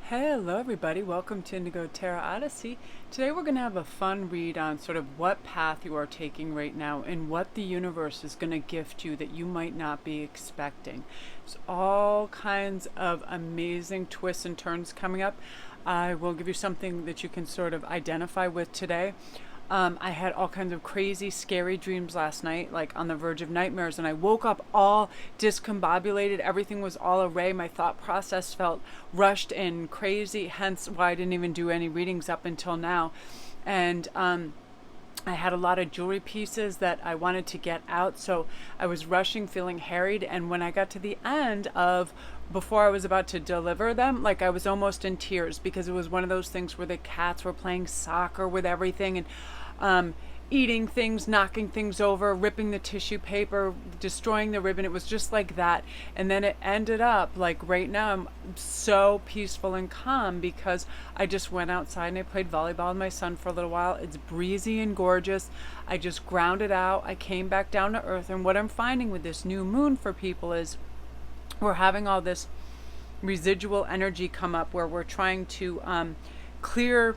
Hello everybody, welcome to Indigo Terra Odyssey. Today we're going to have a fun read on sort of what path you are taking right now and what the universe is going to gift you that you might not be expecting. There's all kinds of amazing twists and turns coming up. I will give you something that you can sort of identify with today. I had all kinds of crazy, scary dreams last night, like on the verge of nightmares, and I woke up all discombobulated. Everything was all array. My thought process felt rushed and crazy, hence why I didn't even do any readings up until now. And I had a lot of jewelry pieces that I wanted to get out, so I was rushing, feeling harried, and when I got to the end of before I was about to deliver them, like I was almost in tears because it was one of those things where the cats were playing soccer with everything and eating things, knocking things over, ripping the tissue paper, destroying the ribbon. It was just like that. And then it ended up like right now I'm so peaceful and calm because I just went outside and I played volleyball with my son for a little while. It's breezy and gorgeous. I just grounded out. I came back down to earth. And what I'm finding with this new moon for people is we're having all this residual energy come up where we're trying to clear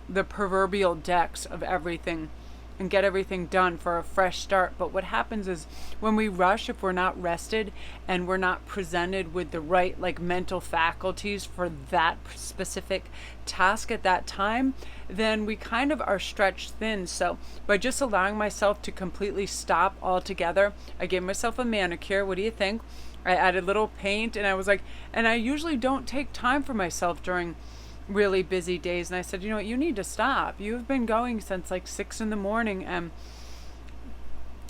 the proverbial decks of everything and get everything done for a fresh start. But what happens is when we rush, if we're not rested and we're not presented with the right like mental faculties for that specific task at that time, then we kind of are stretched thin. So by just allowing myself to completely stop altogether, I gave myself a manicure. What do you think? I added little paint and I was like, and I usually don't take time for myself during really busy days, and I said, you know what, you need to stop. You've been going since like 6 in the morning, and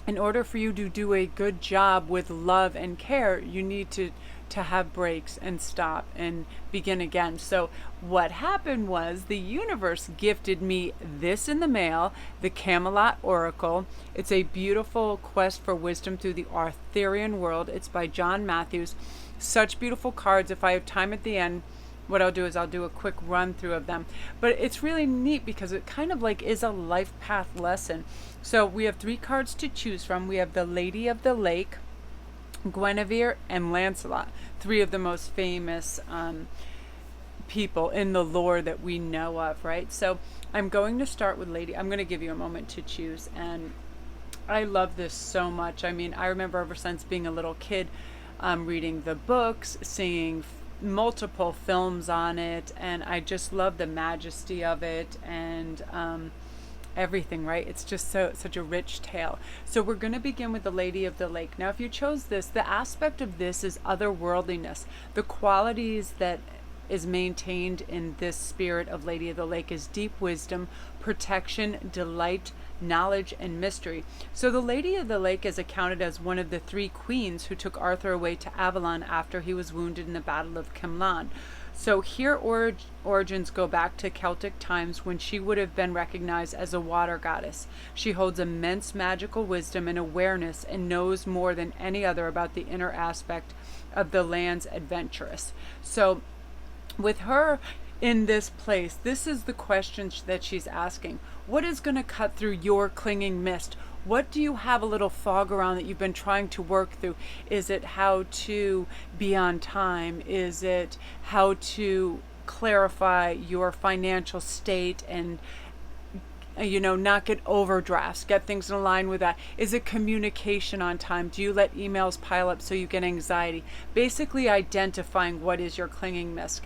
in order for you to do a good job with love and care, you need to have breaks and stop and begin again. So what happened was the universe gifted me this in the mail, the Camelot Oracle. It's a beautiful quest for wisdom through the Arthurian world. It's by John Matthews. Such beautiful cards. If I have time at the end, what I'll do is I'll do a quick run through of them. But it's really neat because it kind of like is a life path lesson. So we have 3 cards to choose from. We have the Lady of the Lake, Guinevere, and Lancelot. 3 of the most famous people in the lore that we know of, right? So I'm going to start with Lady. I'm going to give you a moment to choose. And I love this so much. I mean, I remember ever since being a little kid reading the books, seeing multiple films on it, and I just love the majesty of it and everything, right? It's just such a rich tale. So we're going to begin with the Lady of the Lake. Now if you chose this, the aspect of this is otherworldliness. The qualities that is maintained in this spirit of Lady of the Lake is deep wisdom, protection, delight, knowledge, and mystery. So the Lady of the Lake is accounted as one of the 3 queens who took Arthur away to Avalon after he was wounded in the Battle of Camlan. So here origins go back to Celtic times when she would have been recognized as a water goddess. She holds immense magical wisdom and awareness and knows more than any other about the inner aspect of the land's adventurous. So with her in this place, this is the question that she's asking. What is going to cut through your clinging mist? What do you have a little fog around that you've been trying to work through? Is it how to be on time? Is it how to clarify your financial state and not get overdrafts, get things in line with that? Is it communication on time? Do you let emails pile up so you get anxiety? Basically identifying what is your clinging mist.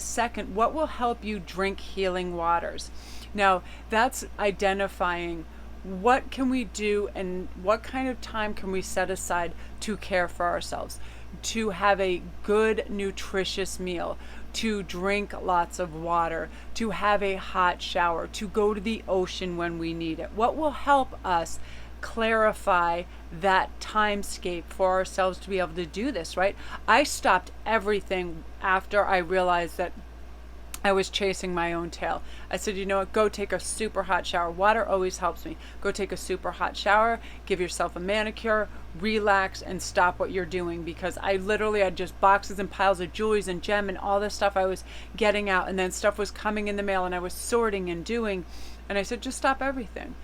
Second, what will help you drink healing waters? Now that's identifying what can we do and what kind of time can we set aside to care for ourselves, to have a good nutritious meal, to drink lots of water, to have a hot shower, to go to the ocean when we need it. What will help us clarify that timescape for ourselves to be able to do this, right? I stopped everything after I realized that I was chasing my own tail. I said, you know what, go take a super hot shower. Water always helps me. Go take a super hot shower, give yourself a manicure, relax, and stop what you're doing, because I literally had just boxes and piles of jewelries and gem and all this stuff I was getting out, and then stuff was coming in the mail and I was sorting and doing, and I said, just stop everything.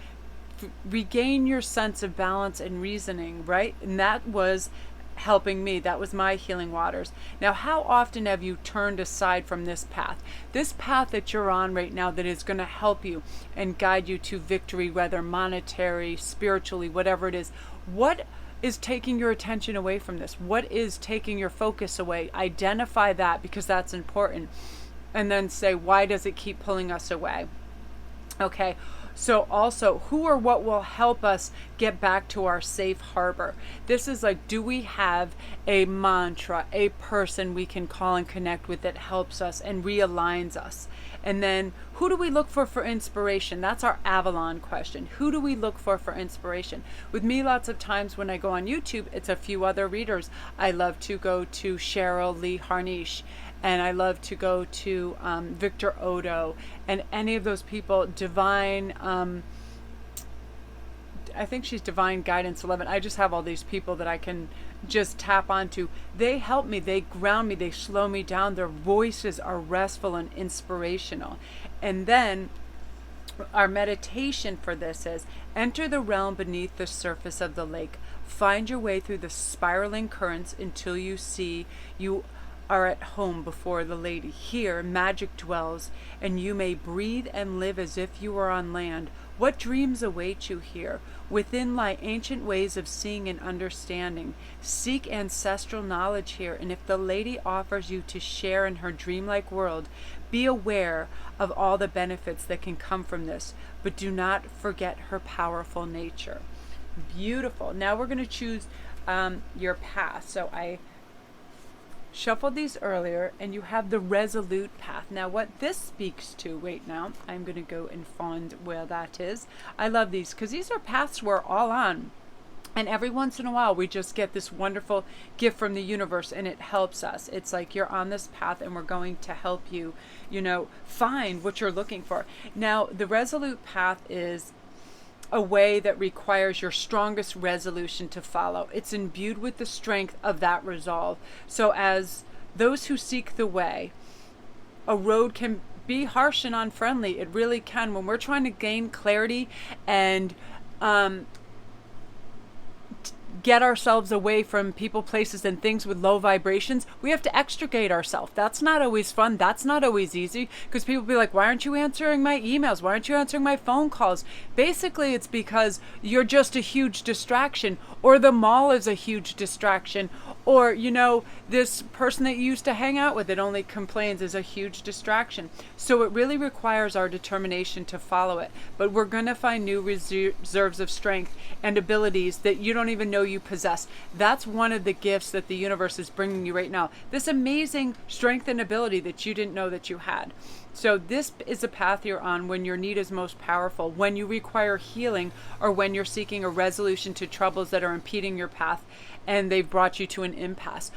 Regain your sense of balance and reasoning, right? And that was helping me. That was my healing waters. Now, how often have you turned aside from this path? This path that you're on right now that is going to help you and guide you to victory, whether monetary, spiritually, whatever it is. What is taking your attention away from this? What is taking your focus away? Identify that, because that's important. And then say, why does it keep pulling us away? Okay. So also, who or what will help us get back to our safe harbor? This is like, do we have a mantra, a person we can call and connect with that helps us and realigns us? And then who do we look for inspiration? That's our Avalon question. Who do we look for inspiration? With me, lots of times when I go on YouTube, it's a few other readers. I love to go to Cheryl Lee Harnish, and I love to go to Victor Odo, and any of those people. Divine, I think she's Divine Guidance 11. I just have all these people that I can just tap onto. They help me, they ground me, they slow me down. Their voices are restful and inspirational. And then our meditation for this is, enter the realm beneath the surface of the lake. Find your way through the spiraling currents until you see you are at home before the lady. Here magic dwells, and you may breathe and live as if you were on land. What dreams await you here? Within lie ancient ways of seeing and understanding. Seek ancestral knowledge here, and if the lady offers you to share in her dreamlike world, be aware of all the benefits that can come from this, but do not forget her powerful nature. Beautiful. Now we're going to choose your path. So I shuffled these earlier, and you have the Resolute Path. Now what this speaks to right now, I'm going to go and find where that is. I love these because these are paths we're all on, and every once in a while we just get this wonderful gift from the universe, and it helps us. It's like you're on this path and we're going to help you, find what you're looking for. Now the Resolute Path is a way that requires your strongest resolution to follow. It's imbued with the strength of that resolve. So as those who seek the way, a road can be harsh and unfriendly. It really can. When we're trying to gain clarity and get ourselves away from people, places, and things with low vibrations, we have to extricate ourselves. That's not always fun. That's not always easy, because people be like, why aren't you answering my emails? Why aren't you answering my phone calls? Basically, it's because you're just a huge distraction, or the mall is a huge distraction, or, this person that you used to hang out with that only complains is a huge distraction. So it really requires our determination to follow it. But we're going to find new reserves of strength and abilities that you don't even know you possess. That's one of the gifts that the universe is bringing you right now. This amazing strength and ability that you didn't know that you had. So this is a path you're on when your need is most powerful, when you require healing, or when you're seeking a resolution to troubles that are impeding your path and they've brought you to an impasse.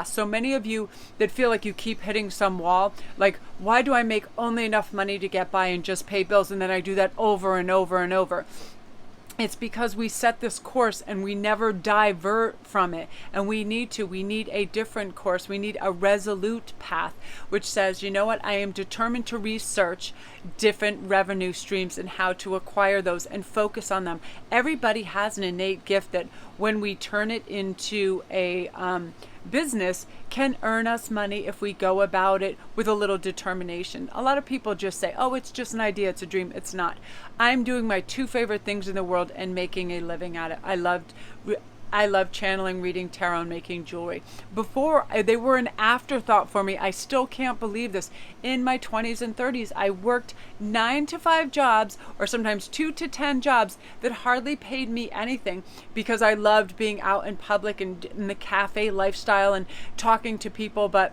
So many of you that feel like you keep hitting some wall, like, why do I make only enough money to get by and just pay bills, and then I do that over and over and over? It's because we set this course and we never divert from it. And we need a different course. We need a resolute path, which says, you know what? I am determined to research different revenue streams and how to acquire those and focus on them. Everybody has an innate gift that when we turn it into a business, can earn us money if we go about it with a little determination. A lot of people just say, oh, it's just an idea, it's a dream. It's not. I'm doing my two favorite things in the world and making a living at it. I love channeling, reading tarot, and making jewelry. Before, they were an afterthought for me. I still can't believe this. In my 20s and 30s, I worked 9 to 5 jobs, or sometimes 2 to 10 jobs that hardly paid me anything, because I loved being out in public and in the cafe lifestyle and talking to people. But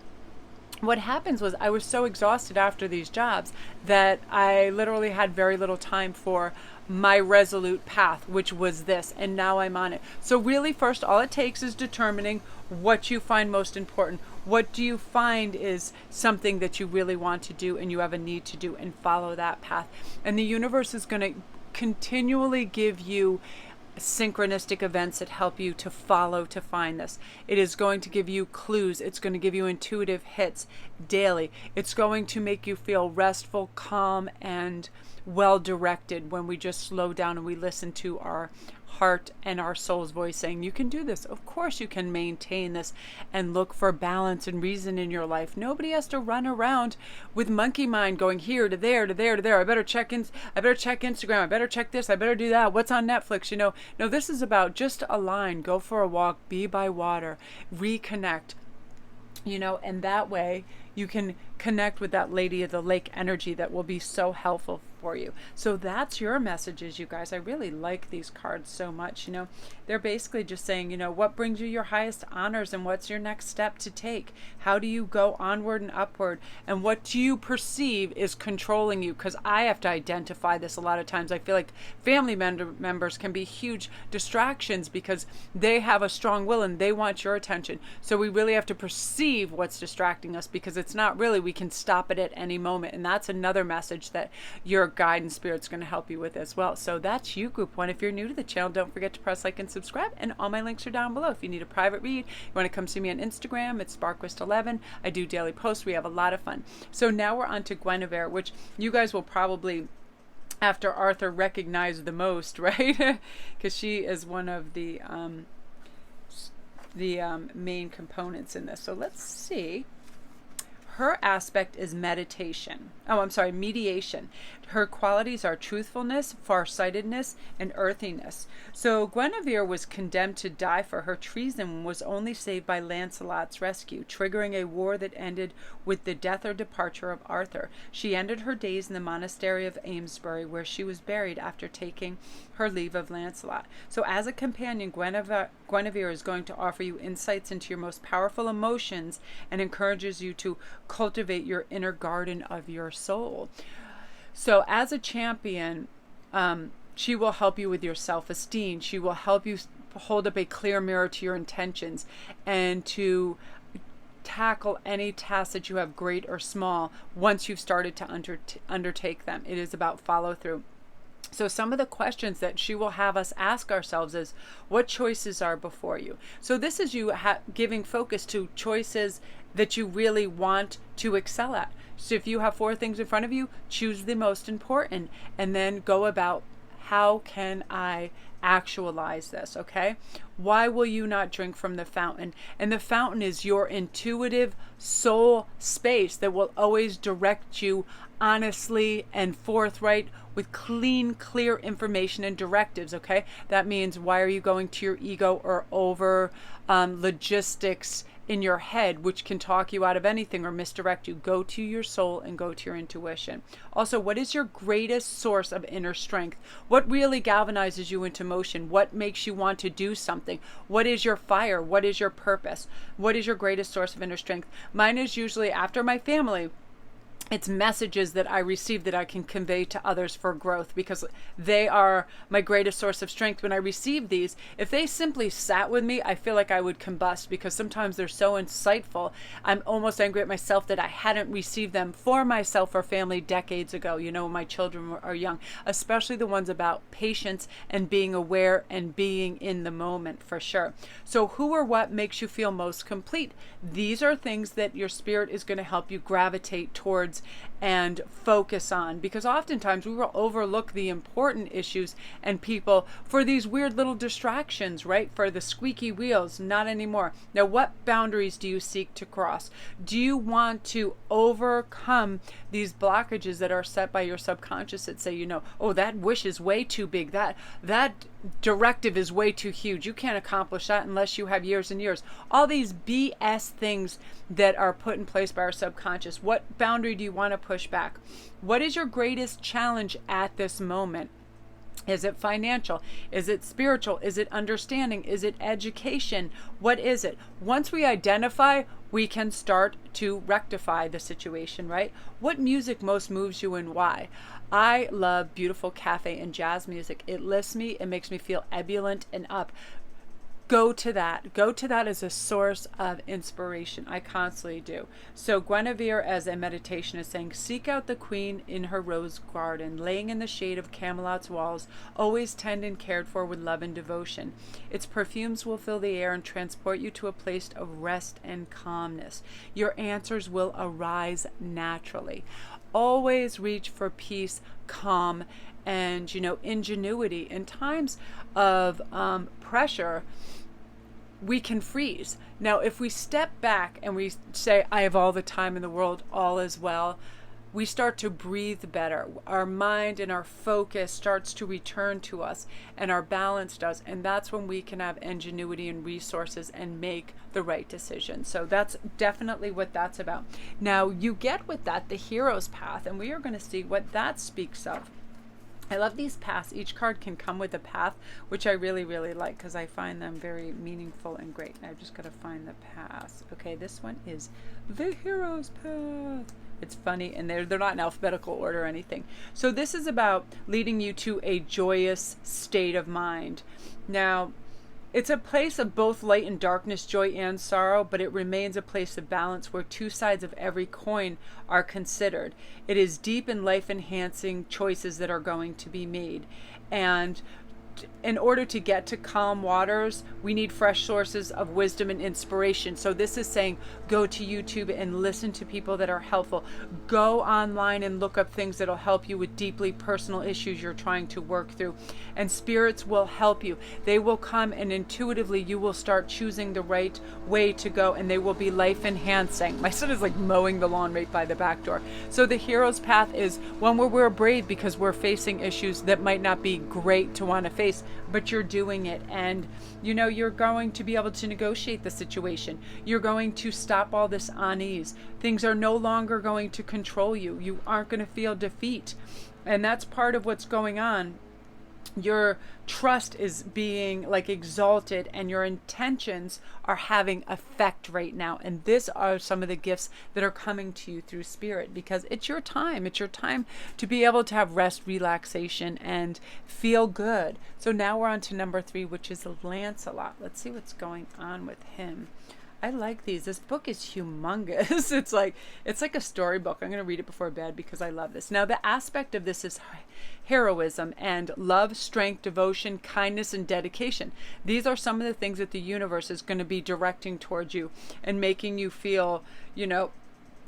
what happens was I was so exhausted after these jobs that I literally had very little time for my resolute path, which was this, and now I'm on it. So really, first, all it takes is determining what you find most important. What do you find is something that you really want to do and you have a need to do, and follow that path. And the universe is going to continually give you synchronistic events that help you to follow to find this. It is going to give you clues. It's going to give you intuitive hits daily. It's going to make you feel restful, calm, and well directed when we just slow down and we listen to our heart and our soul's voice saying, you can do this. Of course you can maintain this and look for balance and reason in your life. Nobody has to run around with monkey mind going here to there to there to there. I better check Instagram. I better check this. I better do that. What's on Netflix? No, this is about just align, go for a walk, be by water, reconnect, and that way you can connect with that lady of the lake energy that will be so helpful for you. So that's your messages, you guys. I really like these cards so much. They're basically just saying, what brings you your highest honors and what's your next step to take? How do you go onward and upward? And what do you perceive is controlling you? Because I have to identify this a lot of times. I feel like family members can be huge distractions because they have a strong will and they want your attention. So we really have to perceive what's distracting us, because it's not really, we can stop it at any moment. And that's another message that your guide and spirit's going to help you with as well. So that's you, group one. If you're new to the channel, don't forget to press like and subscribe, and all my links are down below. If you need a private read, you want to come see me on Instagram, it's sparquist11. I do daily posts. We have a lot of fun. So now we're on to Guinevere, which you guys will probably, after Arthur, recognize the most, right? Because she is one of the main components in this. So let's see. Her aspect is meditation. Mediation. Her qualities are truthfulness, farsightedness, and earthiness. So Guinevere was condemned to die for her treason and was only saved by Lancelot's rescue, triggering a war that ended with the death or departure of Arthur. She ended her days in the monastery of Amesbury, where she was buried after taking her leave of Lancelot. So as a companion, Guinevere is going to offer you insights into your most powerful emotions and encourages you to cultivate your inner garden of your soul. So as a champion, she will help you with your self-esteem. She will help you hold up a clear mirror to your intentions and to tackle any tasks that you have, great or small, once you've started to undertake them. It is about follow through. So some of the questions that she will have us ask ourselves is, what choices are before you? So this is you giving focus to choices that you really want to excel at. So if you have 4 things in front of you, choose the most important and then go about, how can I actualize this? Okay. Why will you not drink from the fountain? And the fountain is your intuitive soul space that will always direct you honestly and forthright with clean, clear information and directives. Okay. That means, why are you going to your ego or over logistics in your head, which can talk you out of anything or misdirect you? Go to your soul and go to your intuition. Also, what is your greatest source of inner strength? What really galvanizes you into motion? What makes you want to do something? What is your fire? What is your purpose? What is your greatest source of inner strength? Mine is usually, after my family, it's messages that I receive that I can convey to others for growth, because they are my greatest source of strength. When I receive these, if they simply sat with me, I feel like I would combust, because sometimes they're so insightful. I'm almost angry at myself that I hadn't received them for myself or family decades ago, when my children are young, especially the ones about patience and being aware and being in the moment, for sure. So who or what makes you feel most complete? These are things that your spirit is going to help you gravitate towards and focus on, because oftentimes we will overlook the important issues and people for these weird little distractions, right? For the squeaky wheels. Not anymore. Now, what boundaries do you seek to cross? Do you want to overcome these blockages that are set by your subconscious that say, oh, that wish is way too big, that directive is way too huge, you can't accomplish that unless you have years and years? All these BS things that are put in place by our subconscious. What boundary do you want to push back? What is your greatest challenge at this moment? Is it financial? Is it spiritual? Is it understanding? Is it education? What is it? Once we identify, we can start to rectify the situation, right? What music most moves you and why? I love beautiful cafe and jazz music. It lifts me. It makes me feel ebullient and up. Go to that. Go to that as a source of inspiration. I constantly do. So Guinevere, as a meditation, is saying, seek out the queen in her rose garden, laying in the shade of Camelot's walls, always tend and cared for with love and devotion. Its perfumes will fill the air and transport you to a place of rest and calmness. Your answers will arise naturally. Always reach for peace, calm, and, ingenuity. In times of pressure, we can freeze. Now, if we step back and we say, I have all the time in the world, all is well, we start to breathe better. Our mind and our focus starts to return to us, and our balance does. And that's when we can have ingenuity and resources and make the right decision. So that's definitely what that's about. Now, you get with that the hero's path, and we are going to see what that speaks of. I love these paths. Each card can come with a path, which I really, really like because I find them very meaningful and great. I've just got to find the paths. Okay, this one is the hero's path. It's funny, and they're not in alphabetical order or anything. So this is about leading you to a joyous state of mind. Now, it's a place of both light and darkness, joy and sorrow, but it remains a place of balance where two sides of every coin are considered. It is deep and life-enhancing choices that are going to be made. And in order to get to calm waters, we need fresh sources of wisdom and inspiration. So this is saying go to YouTube and listen to people that are helpful. Go online and look up things that'll help you with deeply personal issues you're trying to work through. And spirits will help you. They will come, and intuitively you will start choosing the right way to go, and they will be life enhancing. My son is like mowing the lawn right by the back door. So the hero's path is one where we're brave because we're facing issues that might not be great to want to face, but you're doing it, and you're going to be able to negotiate the situation. You're going to stop all this unease. Things are no longer going to control you. You aren't going to feel defeat, and that's part of what's going on. Your trust is being exalted, and your intentions are having effect right now. And these are some of the gifts that are coming to you through spirit, because it's your time. It's your time to be able to have rest, relaxation, and feel good. So now we're on to number 3, which is Lancelot. Let's see what's going on with him. I like these. This book is humongous. It's like a storybook. I'm going to read it before bed because I love this. Now, the aspect of this is heroism and love, strength, devotion, kindness, and dedication. These are some of the things that the universe is going to be directing towards you and making you feel,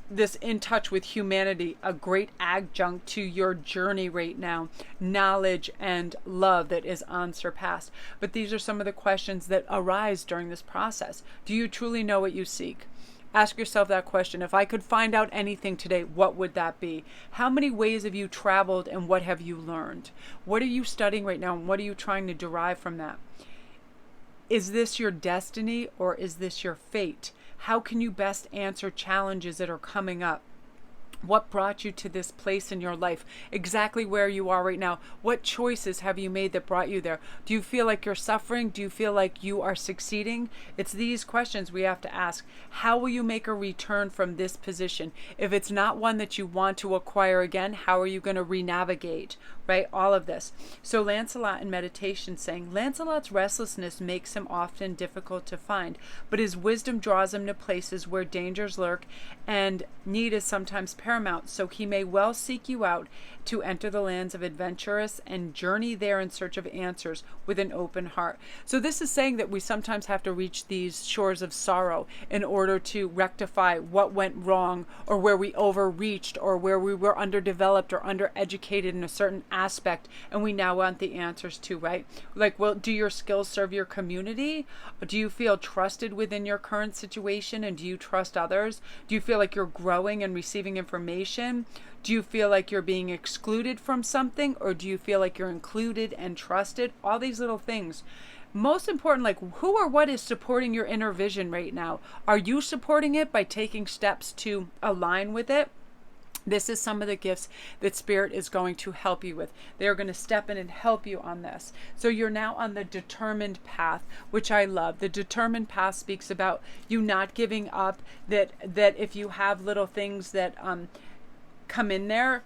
this in touch with humanity, a great adjunct to your journey right now, knowledge and love that is unsurpassed. But these are some of the questions that arise during this process. Do you truly know what you seek? Ask yourself that question. If I could find out anything today, what would that be? How many ways have you traveled, and what have you learned? What are you studying right now, and what are you trying to derive from that? Is this your destiny, or is this your fate? How can you best answer challenges that are coming up? What brought you to this place in your life? Exactly where you are right now. What choices have you made that brought you there? Do you feel like you're suffering? Do you feel like you are succeeding? It's these questions we have to ask. How will you make a return from this position? If it's not one that you want to acquire again, how are you going to re-navigate? Right? All of this. So Lancelot in meditation saying, Lancelot's restlessness makes him often difficult to find, but his wisdom draws him to places where dangers lurk and need is sometimes paramount. So he may well seek you out to enter the lands of adventurous and journey there in search of answers with an open heart. So this is saying that we sometimes have to reach these shores of sorrow in order to rectify what went wrong, or where we overreached, or where we were underdeveloped or undereducated in a certain aspect, and we now want the answers to, right? Well, do your skills serve your community? Do you feel trusted within your current situation, and do you trust others? Do you feel like you're growing and receiving information? Do you feel like you're being excluded from something, or do you feel like you're included and trusted? All these little things. Most important, who or what is supporting your inner vision right now? Are you supporting it by taking steps to align with it? This is some of the gifts that Spirit is going to help you with. They're going to step in and help you on this. So you're now on the determined path, which I love. The determined path speaks about you not giving up, that if you have little things that come in there,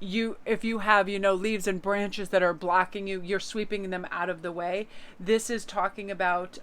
if you have leaves and branches that are blocking you, you're sweeping them out of the way. This is talking about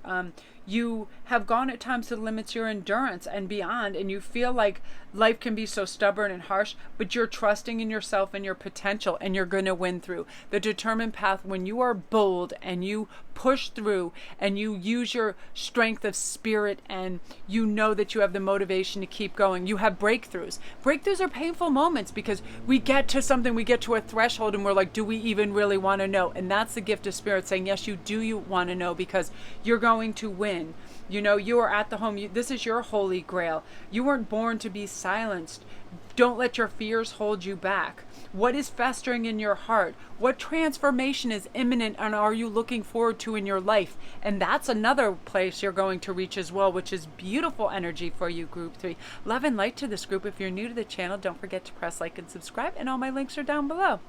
You have gone at times to the limits of your endurance and beyond, and you feel like life can be so stubborn and harsh, but you're trusting in yourself and your potential, and you're going to win through. The determined path, when you are bold and you push through and you use your strength of spirit and you know that you have the motivation to keep going, you have breakthroughs. Breakthroughs are painful moments because we get to something, we get to a threshold and we're like, do we even really want to know? And that's the gift of spirit saying, yes, you do, you want to know, because you're going to win. You know, you are at the home. This is your holy grail. You weren't born to be silenced. Don't let your fears hold you back. What is festering in your heart? What transformation is imminent and are you looking forward to in your life? And that's another place you're going to reach as well, which is beautiful energy for you, Group 3. Love and light to this group. If you're new to the channel, don't forget to press like and subscribe, and all my links are down below.